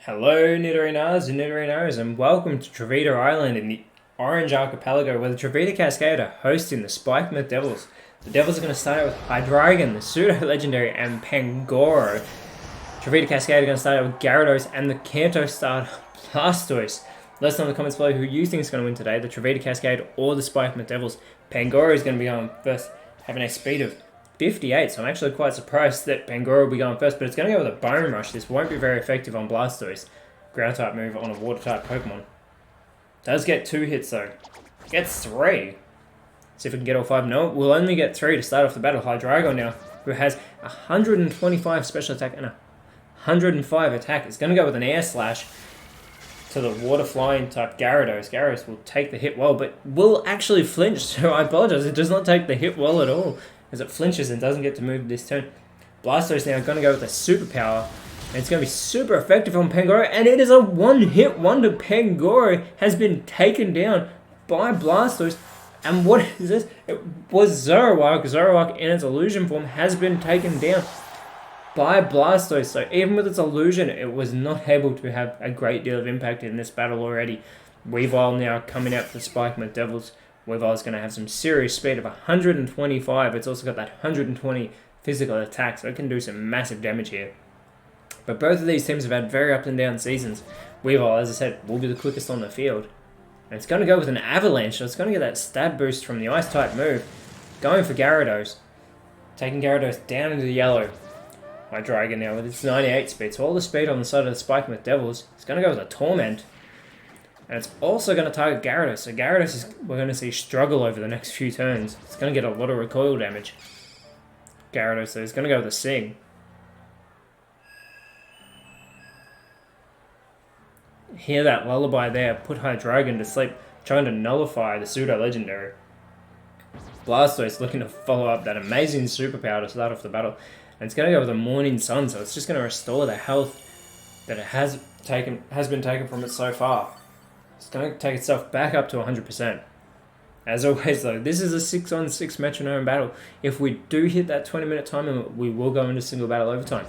Hello Nidorinas and Nidorinos, and welcome to Trovita Island in the Orange Archipelago, where the Trovita Cascade are hosting the Spikemuth Devils. The Devils are going to start out with Hydreigon, the Pseudo-Legendary, and Pangoro. Trovita Cascade are going to start out with Gyarados and the Kanto starter Blastoise. Let us know in the comments below who you think is going to win today, the Trovita Cascade or the Spikemuth Devils. Pangoro is going to be going first, having a speed of 58, so I'm actually quite surprised that Pangoro will be going first, but it's going to go with a Bone Rush. This won't be very effective on Blastoise. Ground type move on a Water type Pokemon. Does get 2 hits though. Gets 3. See if we can get all 5. No, we'll only get 3 to start off the battle. Hydreigon now, who has 125 special attack and 105 attack, is going to go with an Air Slash to the Water Flying type Gyarados. Gyarados will take the hit well, but will actually flinch, so I apologize. It does not take the hit well at all, as it flinches and doesn't get to move this turn. Blastoise now going to go with a superpower, and it's going to be super effective on Pangoro, and it is a one-hit wonder. Pangoro has been taken down by Blastoise, and what is this? It was Zoroark. Zoroark in its illusion form has been taken down by Blastoise, so even with its illusion, it was not able to have a great deal of impact in this battle already. Weavile now coming out for the Spikemuth Devils. Weavile is going to have some serious speed of 125. It's also got that 120 physical attack, so it can do some massive damage here. But both of these teams have had very up and down seasons. Weavile, as I said, will be the quickest on the field. And it's going to go with an Avalanche, so it's going to get that stab boost from the Ice type move. Going for Gyarados. Taking Gyarados down into the yellow. Hydreigon now with its 98 speed, so all the speed on the side of the Spikemuth Devils. It's going to go with a Torment. And it's also going to target Gyarados, so Gyarados we're going to see struggle over the next few turns. It's going to get a lot of recoil damage. Gyarados though is going to go with a Sing. Hear that lullaby there, put Hydreigon to sleep, trying to nullify the Pseudo-Legendary. Blastoise looking to follow up that amazing superpower to start off the battle. And it's going to go with a Morning Sun, so it's just going to restore the health that it has been taken from it so far. It's going to take itself back up to 100%. As always though, this is a 6-on-6 Metronome battle. If we do hit that 20-minute time limit, we will go into single battle overtime.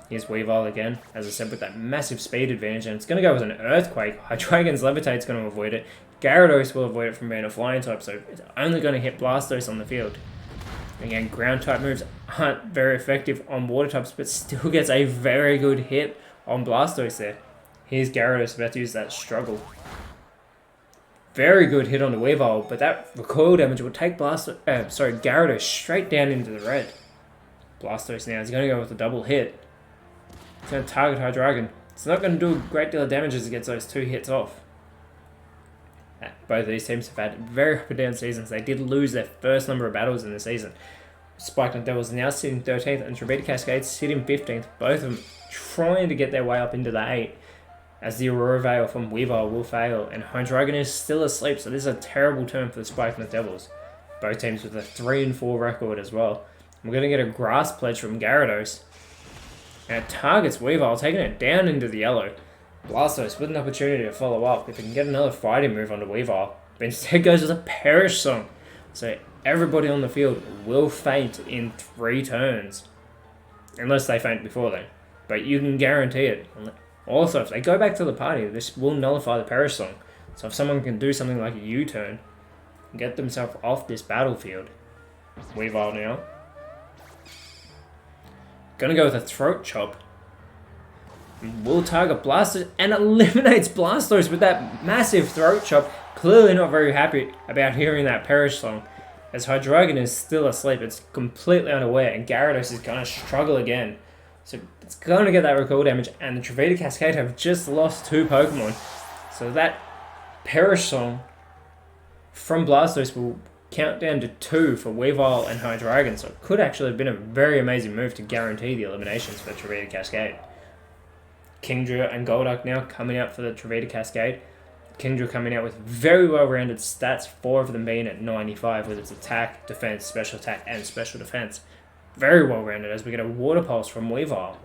Here's Weavile again, as I said, with that massive speed advantage, and it's going to go with an Earthquake. Hydreigon's Levitate's going to avoid it. Gyarados will avoid it from being a flying type, so it's only going to hit Blastoise on the field. Again, ground type moves aren't very effective on water types, but still gets a very good hit on Blastoise there. Here's Gyarados about to use that struggle. Very good hit on the Weavile, but that recoil damage will take Gyarados straight down into the red. Blastoise now is going to go with a double hit. It's going to target Hydreigon. It's not going to do a great deal of damage as it gets those 2 hits off. Both of these teams have had very up and down seasons. They did lose their first number of battles in the season. Spikemuth Devils now sitting 13th and Trovita Cascade sitting 15th. Both of them trying to get their way up into the 8. As the Aurora Veil from Weavile will fail, and Hydreigon is still asleep, so this is a terrible turn for the Spikemuth Devils. Both teams with a 3-4 record as well. We're going to get a Grass Pledge from Gyarados, and it targets Weavile, taking it down into the yellow. Blastoise with an opportunity to follow up if it can get another fighting move onto Weavile, but instead goes with a Perish Song. So everybody on the field will faint in 3 turns, unless they faint before then, but you can guarantee it. Also, if they go back to the party, this will nullify the Perish Song. So if someone can do something like a U-turn and get themselves off this battlefield. Weavile now. Gonna go with a Throat Chop. Will target Blastoise and eliminates Blastoise with that massive Throat Chop. Clearly not very happy about hearing that Perish Song. As Hydreigon is still asleep, it's completely unaware, and Gyarados is gonna struggle again. So it's going to get that recoil damage, and the Trovita Cascade have just lost 2 Pokemon. So that Perish Song from Blastoise will count down to 2 for Weavile and Hydreigon. So it could actually have been a very amazing move to guarantee the eliminations for Trovita Cascade. Kingdra and Golduck now coming out for the Trovita Cascade. Kingdra coming out with very well-rounded stats, 4 of them being at 95 with its attack, defense, special attack, and special defense. Very well rounded as we get a Water Pulse from Weavile.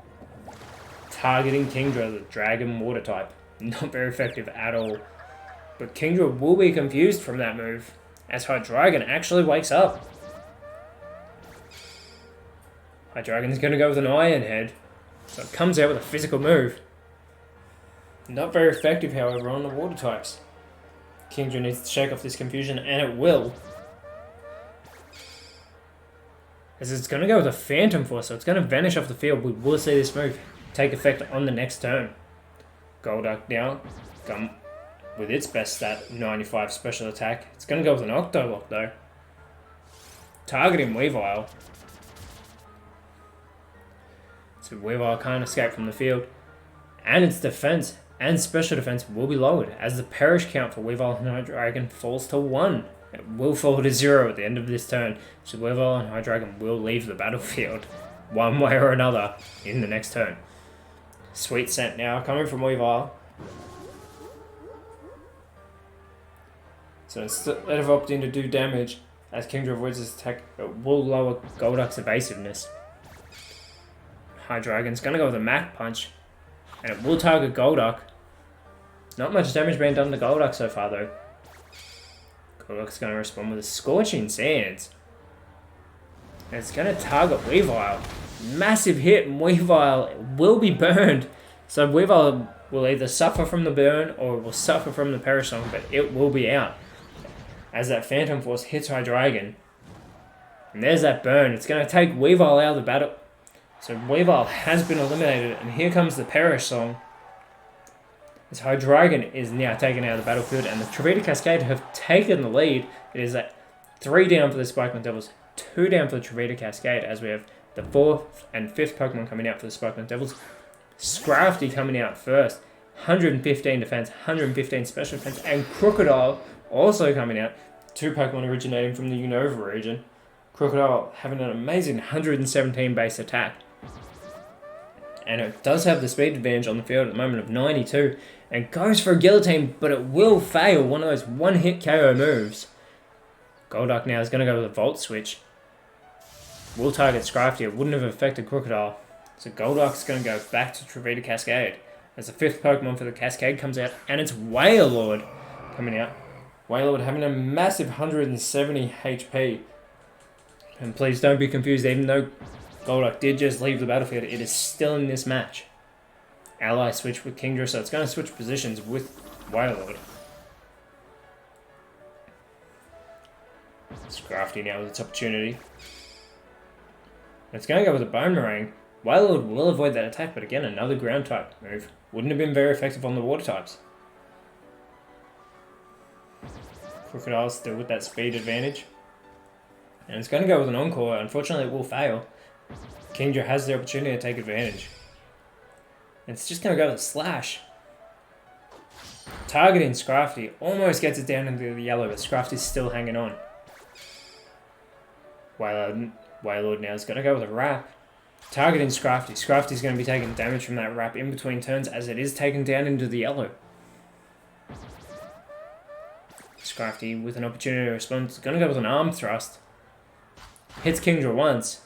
Targeting Kingdra, the Dragon Water type. Not very effective at all. But Kingdra will be confused from that move as Hydreigon actually wakes up. Hydreigon is going to go with an Iron Head. So it comes out with a physical move. Not very effective, however, on the water types. Kingdra needs to shake off this confusion, and it will. As it's going to go with a Phantom Force, so it's going to vanish off the field. We will see this move take effect on the next turn. Golduck now, come with its best stat, 95 special attack. It's going to go with an Octolock though. Targeting Weavile. So Weavile can't escape from the field. And its defense and special defense will be lowered as the perish count for Weavile and Hydreigon falls to 1. It will fall to 0 at the end of this turn, so Weavile and Hydreigon will leave the battlefield one way or another in the next turn. Sweet Scent now coming from Weavile. So instead of opting to do damage, as Kingdra avoids his attack, it will lower Golduck's evasiveness. Hydreigon's going to go with a Mach Punch, and it will target Golduck. Not much damage being done to Golduck so far though. Golduck's going to respond with a Scorching Sands. And it's going to target Weavile. Massive hit, and Weavile will be burned. So Weavile will either suffer from the burn or will suffer from the Perish Song, but it will be out. As that Phantom Force hits Hydreigon. And there's that burn. It's going to take Weavile out of the battle. So Weavile has been eliminated, and here comes the Perish Song. As Hydreigon is now taken out of the battlefield, and the Trovita Cascade have taken the lead. It is at 3 down for the Spikemuth Devils, 2 down for the Trovita Cascade, as we have the 4th and 5th Pokemon coming out for the Spikemuth Devils. Scrafty coming out first, 115 defense, 115 special defense, and Crocodile also coming out. 2 Pokemon originating from the Unova region. Crocodile having an amazing 117 base attack. And it does have the speed advantage on the field at the moment of 92. And goes for a Guillotine, but it will fail one of those one-hit KO moves. Golduck now is going to go with a Volt Switch. Will target Scrafty. It wouldn't have affected Crocodile. So Golduck's going to go back to Trovita Cascade. As the 5th Pokemon for the Cascade comes out, and it's Wailord coming out. Wailord having a massive 170 HP. And please don't be confused, even though Golduck did just leave the battlefield, it is still in this match. Ally switch with Kingdra, so it's going to switch positions with Wailord. Scrafty now with its opportunity. It's going to go with a Boomerang. Wailord will avoid that attack, but again, another ground type move. Wouldn't have been very effective on the water types. Crocodile still with that speed advantage. And it's going to go with an Encore. Unfortunately, it will fail. Kingdra has the opportunity to take advantage. And it's just going to go with a Slash. Targeting Scrafty. Almost gets it down into the yellow, but Scrafty's still hanging on. Wailord now is going to go with a Wrap. Targeting Scrafty. Scrafty's going to be taking damage from that Wrap in between turns as it is taken down into the yellow. Scrafty with an opportunity to respond. It's going to go with an Arm Thrust. Hits Kingdra once.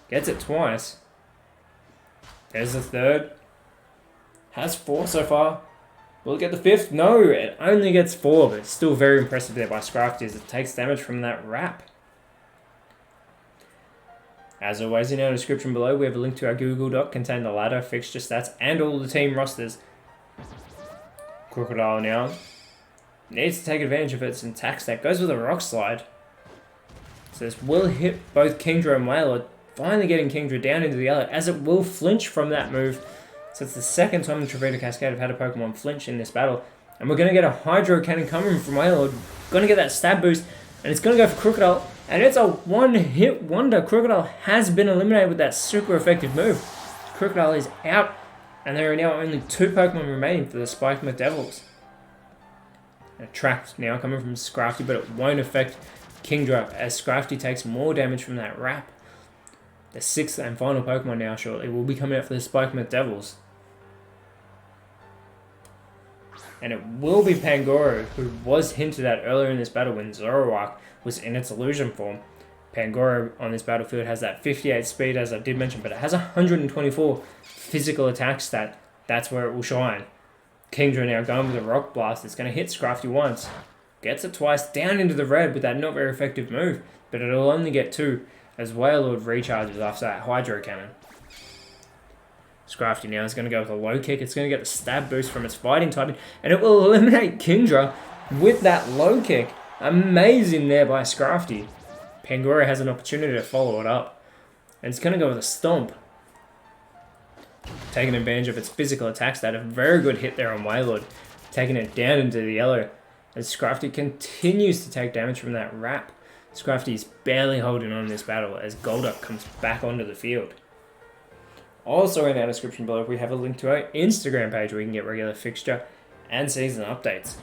Gets it twice. There's the 3rd. Has 4 so far. Will it get the 5th? No, it only gets 4, but it's still very impressive there by Scrafty as it takes damage from that Wrap. As always, in our description below, we have a link to our Google Doc containing the ladder, fixture stats, and all the team rosters. Crocodile now needs to take advantage of its attack stack. Goes with a Rock Slide. So this will hit both Kingdra and Wailord, finally getting Kingdra down into the yellow, as it will flinch from that move. So it's the 2nd time the Trovita Cascade have had a Pokemon flinch in this battle. And we're going to get a Hydro Cannon coming from Wailord. Going to get that stab boost, and it's going to go for Crocodile. And it's a one-hit wonder. Crocodile has been eliminated with that super effective move. Crocodile is out, and there are now only 2 Pokemon remaining for the Spikemuth Devils. A Trap now coming from Scrafty, but it won't affect Kingdra as Scrafty takes more damage from that Wrap. The 6th and final Pokemon now shortly will be coming out for the Spikemuth Devils. And it will be Pangoro, who was hinted at earlier in this battle when Zoroark was in its illusion form. Pangoro on this battlefield has that 58 speed, as I did mention, but it has 124 physical attack stat. That's where it will shine. Kingdra now going with a Rock Blast. It's going to hit Scrafty once. Gets it twice down into the red with that not very effective move, but it'll only get 2 as Wailord recharges after that Hydro Cannon. Scrafty now is going to go with a low kick. It's going to get the stab boost from its fighting typing, and it will eliminate Kindra with that low kick. Amazing there by Scrafty. Pangoro has an opportunity to follow it up, and it's going to go with a stomp. Taking advantage of its physical attacks. That a very good hit there on Wailord, taking it down into the yellow. As Scrafty continues to take damage from that wrap. Scrafty is barely holding on in this battle as Golduck comes back onto the field. Also in our description below, we have a link to our Instagram page where you can get regular fixture and season updates.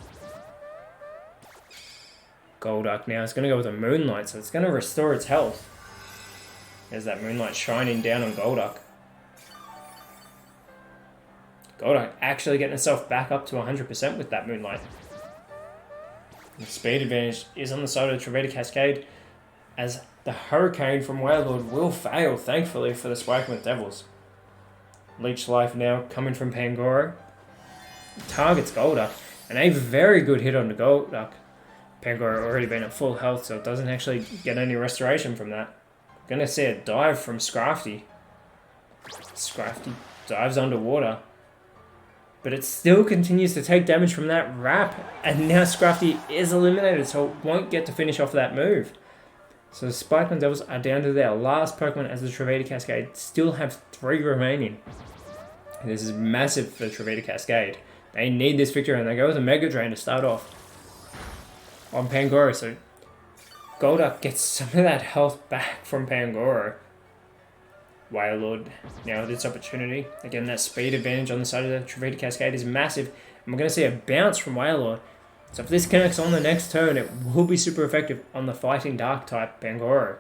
Golduck now is going to go with a Moonlight, so it's going to restore its health. There's that Moonlight shining down on Golduck. Golduck actually getting itself back up to 100% with that Moonlight. The speed advantage is on the side of the Trovita Cascade, as the Hurricane from Wailord will fail, thankfully, for the Spikemuth Devils. Leech Life now coming from Pangoro. Targets Golduck, and a very good hit on the Golduck. Pangoro already been at full health, so it doesn't actually get any restoration from that. Gonna see a dive from Scrafty. Scrafty dives underwater, but it still continues to take damage from that wrap, and now Scrafty is eliminated, so it won't get to finish off that move. So the Spikemuth Devils are down to their last Pokemon, as the Trovita Cascade still have 3 remaining. This is massive for the Trovita Cascade. They need this victory, and they go with a Mega Drain to start off on Pangoro. So Golduck gets some of that health back from Pangoro. Wailord now with its opportunity. Again, that speed advantage on the side of the Trovita Cascade is massive, and we're going to see a bounce from Wailord. So if this connects on the next turn, it will be super effective on the Fighting Dark type Pangoro.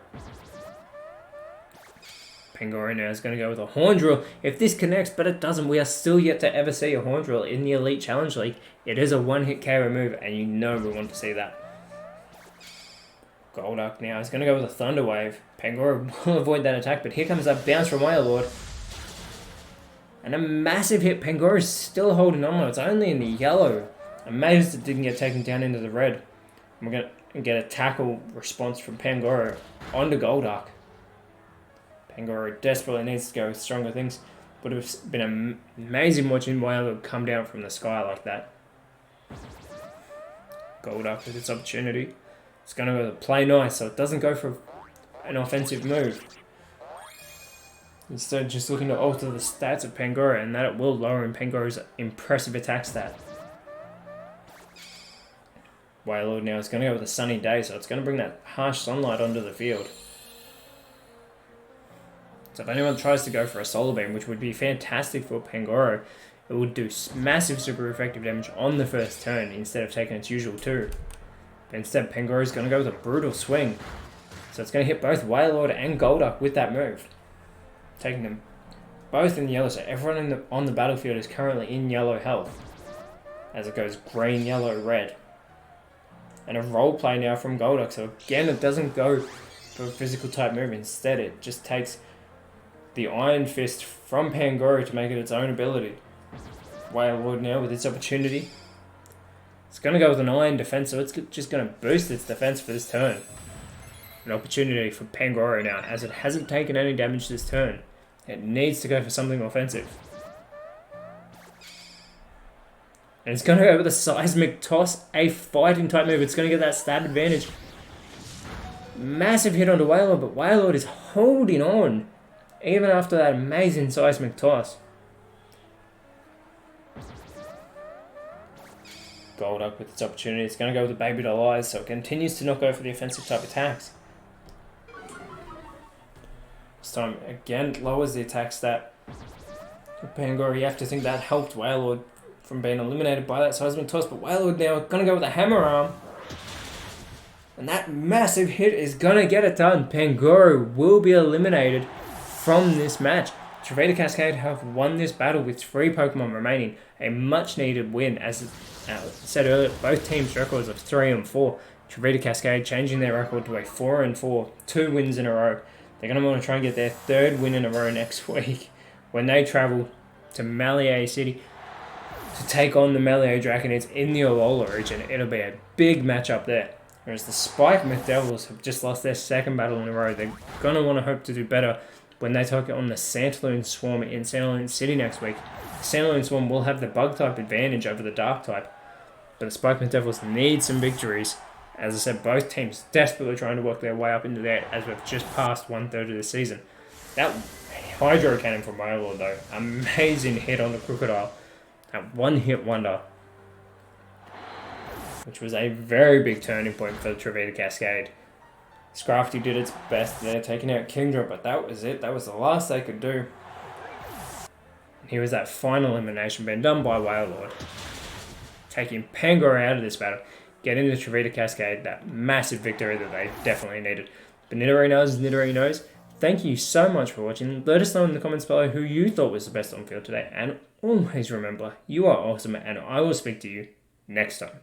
Pangoro now is going to go with a Horn Drill. If this connects, but it doesn't, we are still yet to ever see a Horn Drill in the Elite Challenge League. It is a one-hit KO move, and you know we want to see that. Golduck now is going to go with a Thunder Wave. Pangoro will avoid that attack, but here comes that bounce from Wailord. And a massive hit. Pangoro is still holding on. It's only in the yellow. Amazed it didn't get taken down into the red. And we're going to get a tackle response from Pangoro onto Golduck. Pangoro desperately needs to go with stronger things. Would have been amazing watching Wailord come down from the sky like that. Golduck with its opportunity. It's going to go to play nice, so it doesn't go for an offensive move. Instead, just looking to alter the stats of Pangoro, and that it will lower in Pangoro's impressive attack stat. Wailord now is going to go with a sunny day, so it's going to bring that harsh sunlight onto the field. So if anyone tries to go for a Solar Beam, which would be fantastic for Pangoro, it would do massive super effective damage on the first turn instead of taking its usual 2. But instead, Pangoro is going to go with a Brutal Swing. So it's going to hit both Wailord and Golduck with that move. Taking them both in yellow, so everyone on the battlefield is currently in yellow health. As it goes green, yellow, red. And a role play now from Golduck, so again it doesn't go for a physical type move. Instead it just takes the Iron Fist from Pangoro to make it its own ability. Wailord now with its opportunity. It's going to go with an Iron Defense, so it's just going to boost its defense for this turn. An opportunity for Pangoro now, as it hasn't taken any damage this turn. It needs to go for something offensive. And it's going to go with a Seismic Toss, a fighting type move. It's going to get that stab advantage. Massive hit onto Wailord, but Wailord is holding on, even after that amazing Seismic Toss. Golduck with its opportunity. It's going to go with the Baby Doll Eyes, so it continues to not go for the offensive type attacks. This time, again, lowers the attack stat. With Pangoro, you have to think that helped Wailord from being eliminated by that Seismic Toss, but Wailord now going to go with a Hammer Arm. And that massive hit is going to get it done. Pangoro will be eliminated from this match. Trovita Cascade have won this battle with 3 Pokemon remaining. A much needed win, as said earlier, both teams' records of 3 and 4. Trovita Cascade changing their record to a 4 and 4, 2 wins in a row. They're going to want to try and get their 3rd win in a row next week when they travel to Malia City to take on the Malia Draconids in the Alola region. It'll be a big matchup there. Whereas the Spikemuth Devils have just lost their 2nd battle in a row. They're going to want to hope to do better when they take on the Sandloon Swarm in Sandloon City next week. The Sandloon Swarm will have the bug type advantage over the dark type, but the Spikemuth Devils need some victories. As I said, both teams desperately trying to work their way up into there as we've just passed 1/3 of the season. That Hydro Cannon from Wailord though, amazing hit on the Crocodile. That one-hit wonder, which was a very big turning point for the Trovita Cascade. Scrafty did its best there, taking out Kingdra, but that was it. That was the last they could do. Here was that final elimination being done by Wailord, taking Pangoro out of this battle, getting the Trovita Cascade that massive victory that they definitely needed. But Nidorinos, Nidorinos, thank you so much for watching. Let us know in the comments below who you thought was the best on field today. And always remember, you are awesome, and I will speak to you next time.